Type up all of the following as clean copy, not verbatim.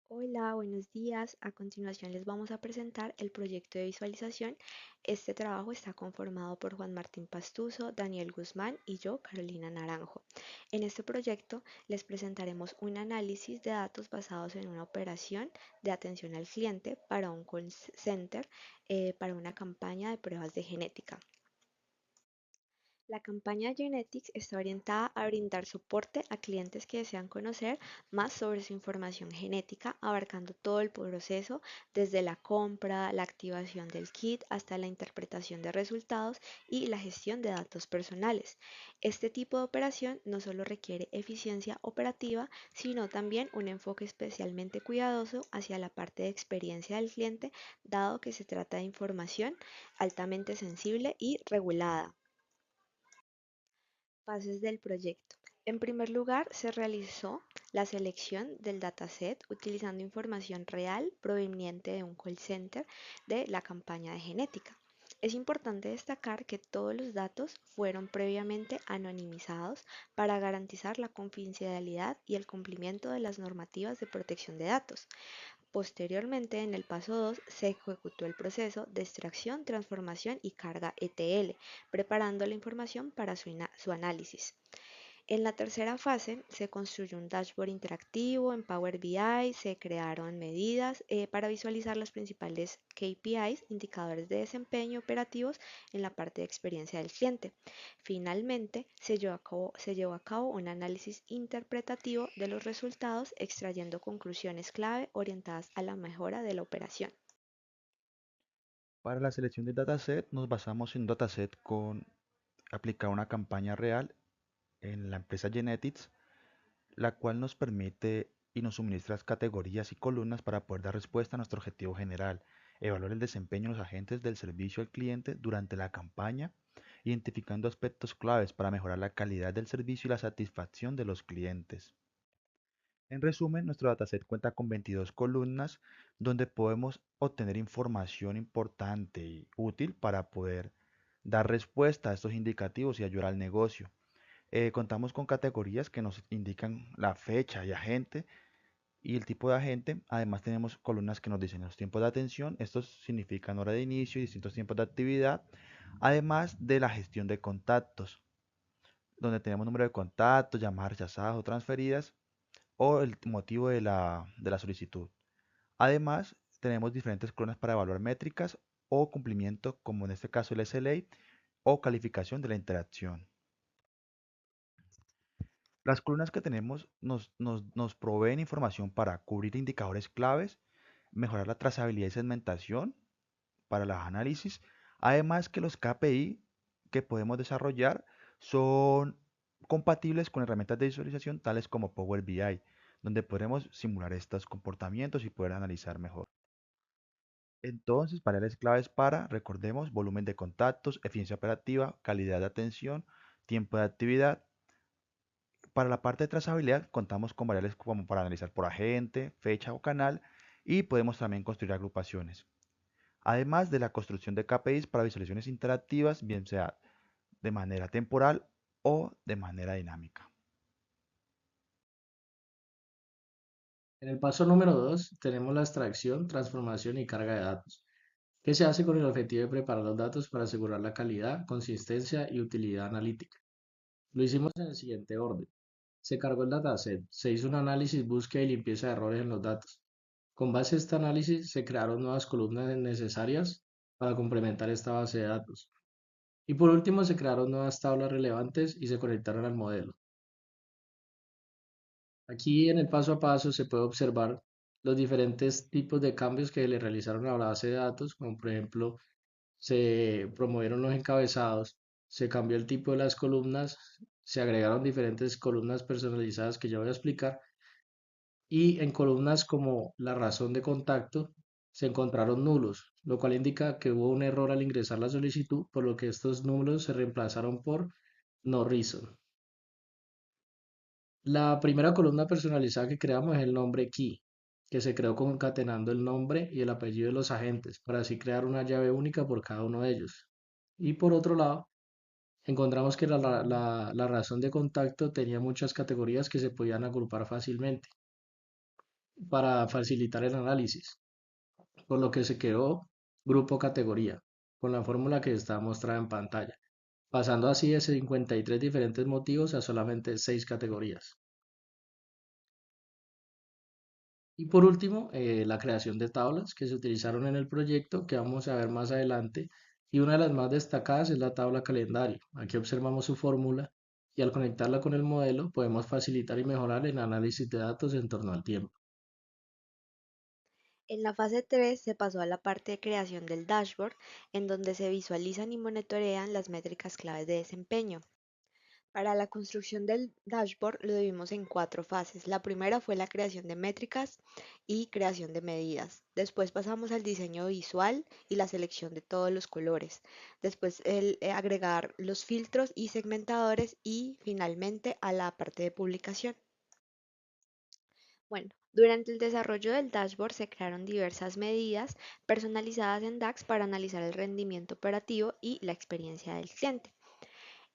Hola, buenos días. A continuación les vamos a presentar el proyecto de visualización. Este trabajo está conformado por Juan Martín Pastuso, Daniel Guzmán y yo, Carolina Naranjo. En este proyecto les presentaremos un análisis de datos basados en una operación de atención al cliente para un call center para una campaña de pruebas de genética. La campaña Genetics está orientada a brindar soporte a clientes que desean conocer más sobre su información genética, abarcando todo el proceso desde la compra, la activación del kit hasta la interpretación de resultados y la gestión de datos personales. Este tipo de operación no solo requiere eficiencia operativa, sino también un enfoque especialmente cuidadoso hacia la parte de experiencia del cliente, dado que se trata de información altamente sensible y regulada. Fases del proyecto. En primer lugar, se realizó la selección del dataset utilizando información real proveniente de un call center de la campaña de genética. Es importante destacar que todos los datos fueron previamente anonimizados para garantizar la confidencialidad y el cumplimiento de las normativas de protección de datos. Posteriormente, en el paso 2, se ejecutó el proceso de extracción, transformación y carga ETL, preparando la información para su análisis. En la tercera fase se construyó un dashboard interactivo en Power BI, se crearon medidas para visualizar los principales KPIs, indicadores de desempeño operativos en la parte de experiencia del cliente. Finalmente, se llevó a cabo un análisis interpretativo de los resultados, extrayendo conclusiones clave orientadas a la mejora de la operación. Para la selección del dataset nos basamos en un dataset con aplicar una campaña real en la empresa Genetics, la cual nos permite y nos suministra las categorías y columnas para poder dar respuesta a nuestro objetivo general, evaluar el desempeño de los agentes del servicio al cliente durante la campaña, identificando aspectos claves para mejorar la calidad del servicio y la satisfacción de los clientes. En resumen, nuestro dataset cuenta con 22 columnas donde podemos obtener información importante y útil para poder dar respuesta a estos indicativos y ayudar al negocio. Contamos con categorías que nos indican la fecha y agente y el tipo de agente. Además tenemos columnas que nos dicen los tiempos de atención. Estos significan hora de inicio y distintos tiempos de actividad. Además de la gestión de contactos, donde tenemos número de contactos, llamadas rechazadas o transferidas o el motivo de la solicitud. Además, tenemos diferentes columnas para evaluar métricas o cumplimiento, como en este caso el SLA, o calificación de la interacción. Las columnas que tenemos nos proveen información para cubrir indicadores claves, mejorar la trazabilidad y segmentación para los análisis. Además que los KPI que podemos desarrollar son compatibles con herramientas de visualización tales como Power BI, donde podremos simular estos comportamientos y poder analizar mejor. Entonces, variables claves para, recordemos, volumen de contactos, eficiencia operativa, calidad de atención, tiempo de actividad. Para la parte de trazabilidad, contamos con variables como para analizar por agente, fecha o canal y podemos también construir agrupaciones. Además de la construcción de KPIs para visualizaciones interactivas, bien sea de manera temporal o de manera dinámica. En el paso número 2 tenemos la extracción, transformación y carga de datos, que se hace con el objetivo de preparar los datos para asegurar la calidad, consistencia y utilidad analítica. Lo hicimos en el siguiente orden. Se cargó el dataset, se hizo un análisis, búsqueda y limpieza de errores en los datos. Con base a este análisis se crearon nuevas columnas necesarias para complementar esta base de datos. Y por último se crearon nuevas tablas relevantes y se conectaron al modelo. Aquí en el paso a paso se puede observar los diferentes tipos de cambios que le realizaron a la base de datos, como por ejemplo se promovieron los encabezados, se cambió el tipo de las columnas, se agregaron diferentes columnas personalizadas que ya voy a explicar y en columnas como la razón de contacto se encontraron nulos, lo cual indica que hubo un error al ingresar la solicitud, por lo que estos nulos se reemplazaron por no reason. La primera columna personalizada que creamos es el nombre key, que se creó concatenando el nombre y el apellido de los agentes, para así crear una llave única por cada uno de ellos. Y por otro lado, encontramos que la razón de contacto tenía muchas categorías que se podían agrupar fácilmente. para facilitar el análisis, por lo que se creó grupo categoría, con la fórmula que está mostrada en pantalla, pasando así de 53 diferentes motivos a solamente 6 categorías. Y por último, la creación de tablas que se utilizaron en el proyecto que vamos a ver más adelante. Y una de las más destacadas es la tabla calendario. Aquí observamos su fórmula y al conectarla con el modelo podemos facilitar y mejorar el análisis de datos en torno al tiempo. En la fase 3 se pasó a la parte de creación del dashboard, en donde se visualizan y monitorean las métricas claves de desempeño. Para la construcción del dashboard lo dividimos en 4 fases. La primera fue la creación de métricas y creación de medidas. Después pasamos al diseño visual y la selección de todos los colores. Después el agregar los filtros y segmentadores y finalmente a la parte de publicación. Bueno, durante el desarrollo del dashboard se crearon diversas medidas personalizadas en DAX para analizar el rendimiento operativo y la experiencia del cliente.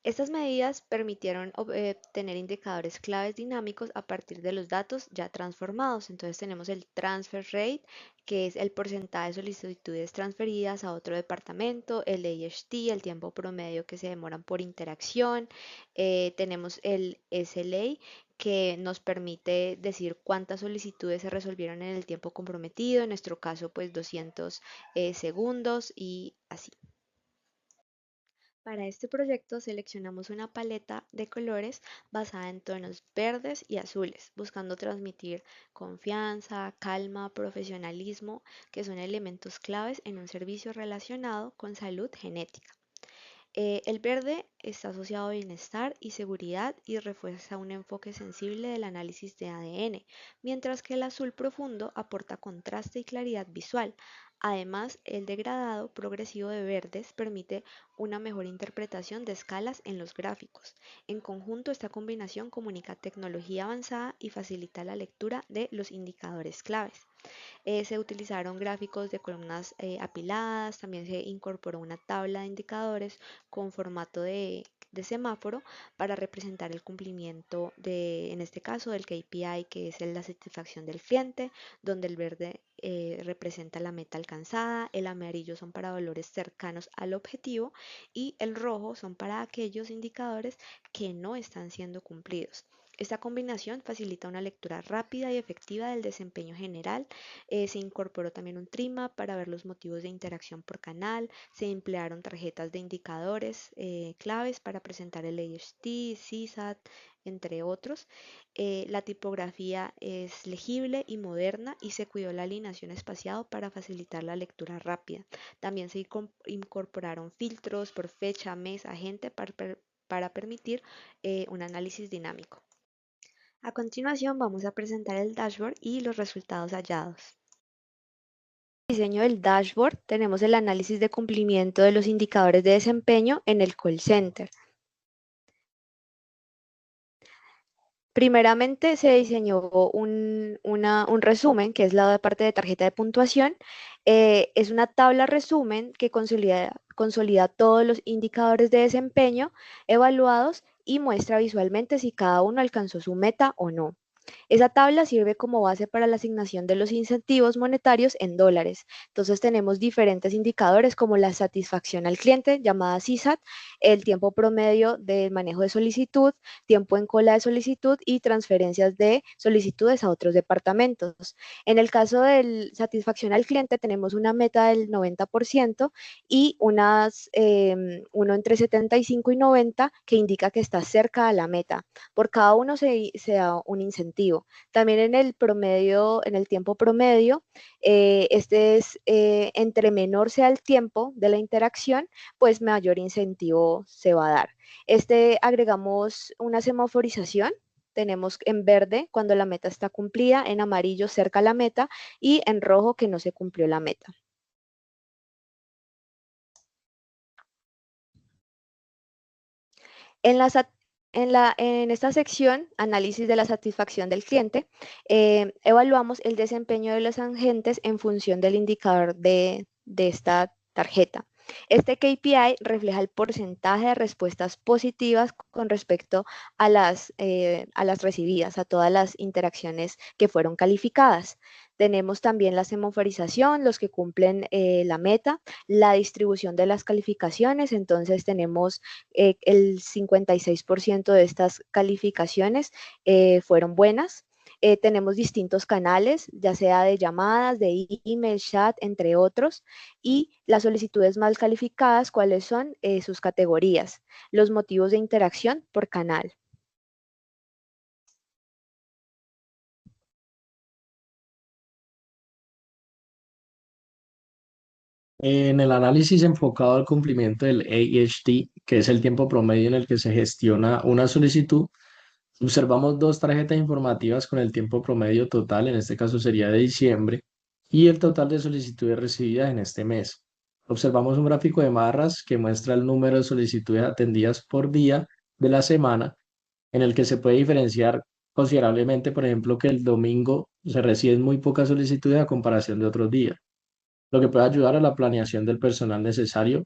Estas medidas permitieron obtener indicadores claves dinámicos a partir de los datos ya transformados. Entonces tenemos el transfer rate, que es el porcentaje de solicitudes transferidas a otro departamento, el AHT, el tiempo promedio que se demoran por interacción, tenemos el SLA, que nos permite decir cuántas solicitudes se resolvieron en el tiempo comprometido, en nuestro caso pues 200 segundos y así. Para este proyecto seleccionamos una paleta de colores basada en tonos verdes y azules, buscando transmitir confianza, calma, profesionalismo, que son elementos claves en un servicio relacionado con salud genética. El verde está asociado a bienestar y seguridad y refuerza un enfoque sensible del análisis de ADN, mientras que el azul profundo aporta contraste y claridad visual. Además, el degradado progresivo de verdes permite una mejor interpretación de escalas en los gráficos. En conjunto, esta combinación comunica tecnología avanzada y facilita la lectura de los indicadores claves. Se utilizaron gráficos de columnas apiladas, también se incorporó una tabla de indicadores con formato de semáforo para representar el cumplimiento de, en este caso, del KPI, que es la satisfacción del cliente, donde el verde representa la meta alcanzada, el amarillo son para valores cercanos al objetivo y el rojo son para aquellos indicadores que no están siendo cumplidos. Esta combinación facilita una lectura rápida y efectiva del desempeño general. Se incorporó también un trima para ver los motivos de interacción por canal. Se emplearon tarjetas de indicadores claves para presentar el AHT, CSAT, entre otros. La tipografía es legible y moderna y se cuidó la alineación espacial para facilitar la lectura rápida. También se incorporaron filtros por fecha, mes, agente para permitir un análisis dinámico. A continuación vamos a presentar el dashboard y los resultados hallados. En el diseño del dashboard tenemos el análisis de cumplimiento de los indicadores de desempeño en el call center. Primeramente se diseñó un resumen, que es la parte de tarjeta de puntuación. Es una tabla resumen que consolida todos los indicadores de desempeño evaluados y muestra visualmente si cada uno alcanzó su meta o no. Esa tabla sirve como base para la asignación de los incentivos monetarios en dólares. Entonces tenemos diferentes indicadores como la satisfacción al cliente, llamada CSAT, el tiempo promedio de manejo de solicitud, tiempo en cola de solicitud y transferencias de solicitudes a otros departamentos. En el caso de satisfacción al cliente tenemos una meta del 90% y uno entre 75 y 90 que indica que está cerca a la meta. Por cada uno se da un incentivo. También en el promedio, en el tiempo promedio, este es entre menor sea el tiempo de la interacción, pues mayor incentivo se va a dar. Agregamos una semaforización. Tenemos en verde cuando la meta está cumplida, en amarillo cerca a la meta y en rojo que no se cumplió la meta. En, en esta sección, análisis de la satisfacción del cliente, evaluamos el desempeño de los agentes en función del indicador de esta tarjeta. Este KPI refleja el porcentaje de respuestas positivas con respecto a las recibidas, a todas las interacciones que fueron calificadas. Tenemos también la semaforización, los que cumplen la meta, la distribución de las calificaciones. Entonces tenemos el 56% de estas calificaciones fueron buenas. Tenemos distintos canales, ya sea de llamadas, de email, chat, entre otros, y las solicitudes mal calificadas, cuáles son sus categorías, los motivos de interacción por canal. En el análisis enfocado al cumplimiento del AHT, que es el tiempo promedio en el que se gestiona una solicitud, observamos dos tarjetas informativas con el tiempo promedio total, en este caso sería de diciembre, y el total de solicitudes recibidas en este mes. Observamos un gráfico de barras que muestra el número de solicitudes atendidas por día de la semana, en el que se puede diferenciar considerablemente, por ejemplo, que el domingo se reciben muy pocas solicitudes a comparación de otros días, lo que puede ayudar a la planeación del personal necesario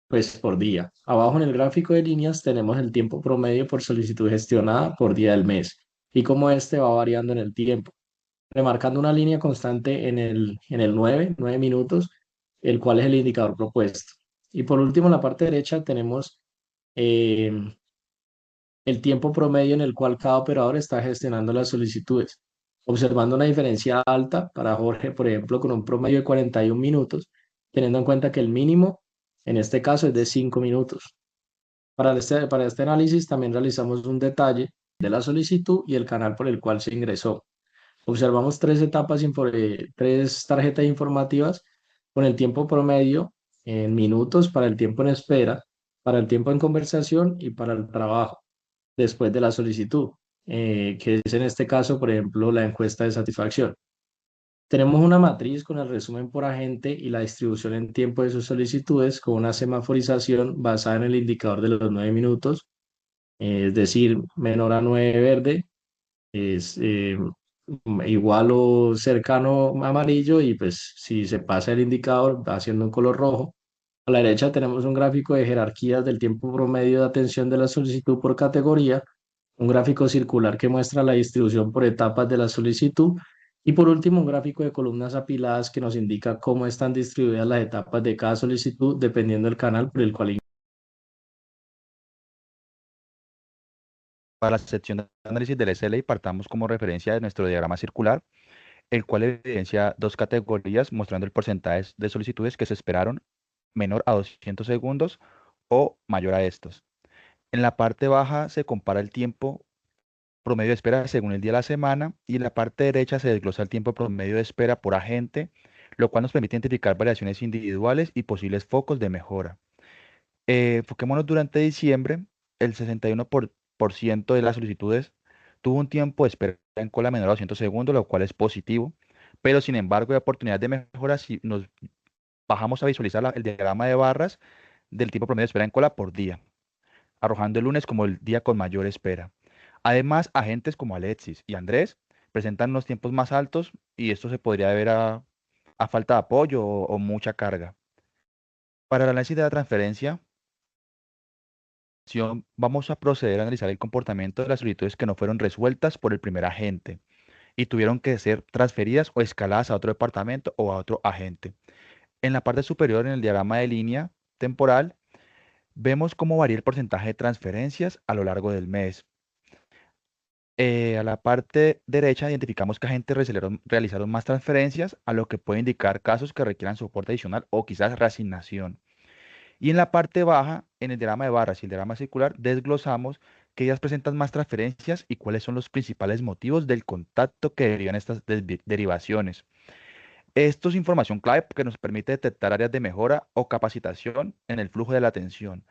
pues por día. Abajo en el gráfico de líneas tenemos el tiempo promedio por solicitud gestionada por día del mes y cómo este va variando en el tiempo, remarcando una línea constante en el 9 minutos, el cual es el indicador propuesto. Y por último, en la parte derecha tenemos eh, el tiempo promedio en el cual cada operador está gestionando las solicitudes, observando una diferencia alta para Jorge, por ejemplo, con un promedio de 41 minutos, teniendo en cuenta que el mínimo en este caso es de 5 minutos. Para este análisis también realizamos un detalle de la solicitud y el canal por el cual se ingresó. Observamos tres tarjetas informativas con el tiempo promedio en minutos para el tiempo en espera, para el tiempo en conversación y para el trabajo después de la solicitud, que es en este caso, por ejemplo, la encuesta de satisfacción. Tenemos una matriz con el resumen por agente y la distribución en tiempo de sus solicitudes con una semaforización basada en el indicador de los 9 minutos, es decir, menor a 9 verde es igual o cercano a amarillo y pues si se pasa el indicador va haciendo un color rojo. A la derecha tenemos un gráfico de jerarquías del tiempo promedio de atención de la solicitud por categoría, un gráfico circular que muestra la distribución por etapas de la solicitud y por último un gráfico de columnas apiladas que nos indica cómo están distribuidas las etapas de cada solicitud dependiendo del canal por el cual. Para la sección de análisis del SLA partamos como referencia de nuestro diagrama circular, el cual evidencia dos categorías mostrando el porcentaje de solicitudes que se esperaron menor a 200 segundos o mayor a estos. En la parte baja se compara el tiempo promedio de espera según el día de la semana y en la parte derecha se desglosa el tiempo promedio de espera por agente, lo cual nos permite identificar variaciones individuales y posibles focos de mejora. Enfoquémonos durante diciembre, el 61% de las solicitudes tuvo un tiempo de espera en cola menor a 200 segundos, lo cual es positivo, pero sin embargo hay oportunidades de mejora si nos bajamos a visualizar el diagrama de barras del tiempo promedio de espera en cola por día, arrojando el lunes como el día con mayor espera. Además, agentes como Alexis y Andrés presentan unos tiempos más altos y esto se podría deber a falta de apoyo o mucha carga. Para el análisis de la transferencia, vamos a proceder a analizar el comportamiento de las solicitudes que no fueron resueltas por el primer agente y tuvieron que ser transferidas o escaladas a otro departamento o a otro agente. En la parte superior, en el diagrama de línea temporal, vemos cómo varía el porcentaje de transferencias a lo largo del mes. A la parte derecha identificamos que agentes realizaron más transferencias, a lo que puede indicar casos que requieran soporte adicional o quizás reasignación. Y en la parte baja, en el diagrama de barras y el diagrama circular, desglosamos que ellas presentan más transferencias y cuáles son los principales motivos del contacto que derivan estas derivaciones. Esto es información clave porque nos permite detectar áreas de mejora o capacitación en el flujo de la atención.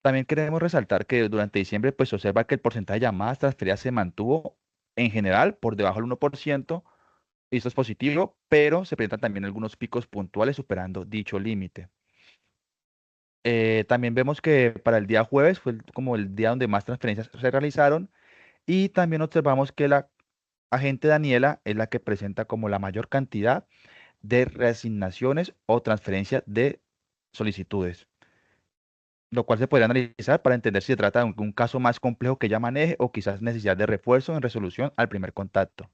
También queremos resaltar que durante diciembre pues, se observa que el porcentaje de llamadas transferidas se mantuvo en general por debajo del 1%, y esto es positivo, pero se presentan también algunos picos puntuales superando dicho límite. También vemos que para el día jueves fue como el día donde más transferencias se realizaron y también observamos que la agente Daniela es la que presenta como la mayor cantidad de reasignaciones o transferencias de solicitudes, lo cual se podría analizar para entender si se trata de un caso más complejo que ya maneje o quizás necesidad de refuerzo en resolución al primer contacto.